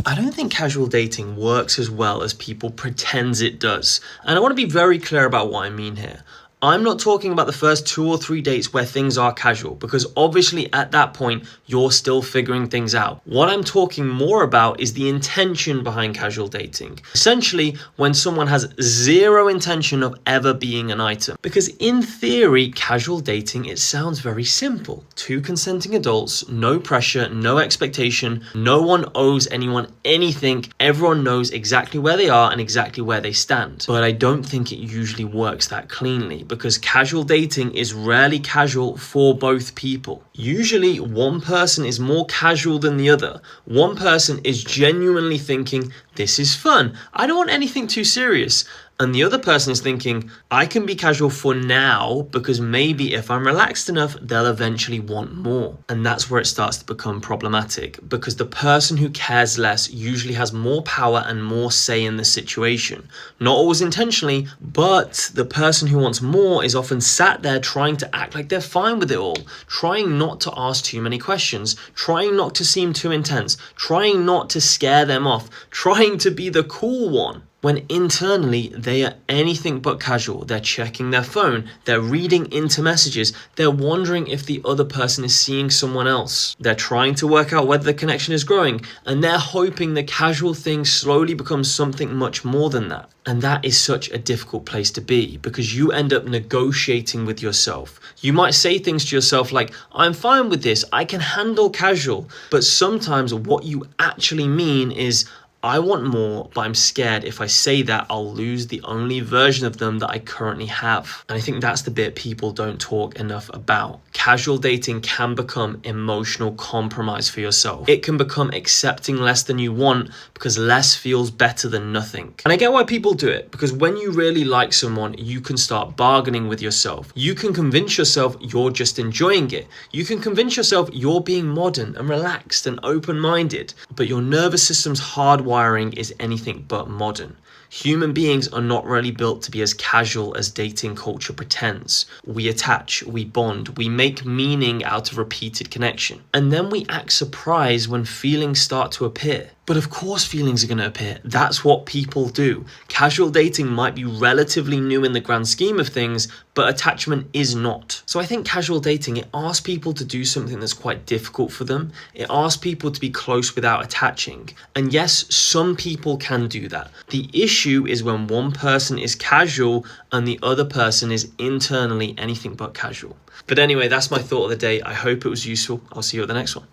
I don't think casual dating works as well as people pretends it does. And I want to be very clear about what I mean here. I'm not talking about the first 2 or 3 dates where things are casual, because obviously at that point, you're still figuring things out. What I'm talking more about is the intention behind casual dating. Essentially, when someone has zero intention of ever being an item. Because in theory, casual dating, it sounds very simple. 2 consenting adults, no pressure, no expectation, no one owes anyone anything. Everyone knows exactly where they are and exactly where they stand. But I don't think it usually works that cleanly, because casual dating is rarely casual for both people. Usually one person is more casual than the other. One person is genuinely thinking, this is fun, I don't want anything too serious. And the other person is thinking, I can be casual for now because maybe if I'm relaxed enough, they'll eventually want more. And that's where it starts to become problematic, because the person who cares less usually has more power and more say in the situation. Not always intentionally, but the person who wants more is often sat there trying to act like they're fine with it all, trying not to ask too many questions, trying not to seem too intense, trying not to scare them off, trying to be the cool one. When internally they are anything but casual. They're checking their phone, they're reading into messages, they're wondering if the other person is seeing someone else. They're trying to work out whether the connection is growing, and they're hoping the casual thing slowly becomes something much more than that. And that is such a difficult place to be, because you end up negotiating with yourself. You might say things to yourself like, I'm fine with this, I can handle casual. But sometimes what you actually mean is, I want more, but I'm scared if I say that I'll lose the only version of them that I currently have. And I think that's the bit people don't talk enough about. Casual dating can become emotional compromise for yourself. It can become accepting less than you want because less feels better than nothing. And I get why people do it, because when you really like someone, you can start bargaining with yourself. You can convince yourself you're just enjoying it. You can convince yourself you're being modern and relaxed and open-minded, but your nervous system's hardwiring is anything but modern. Human beings are not really built to be as casual as dating culture pretends. We attach, we bond, we make meaning out of repeated connection. And then we act surprised when feelings start to appear. But of course feelings are going to appear. That's what people do. Casual dating might be relatively new in the grand scheme of things, but attachment is not. So I think casual dating, it asks people to do something that's quite difficult for them. It asks people to be close without attaching. And yes, some people can do that. The issue is when one person is casual and the other person is internally anything but casual. But anyway, that's my thought of the day. I hope it was useful. I'll see you at the next one.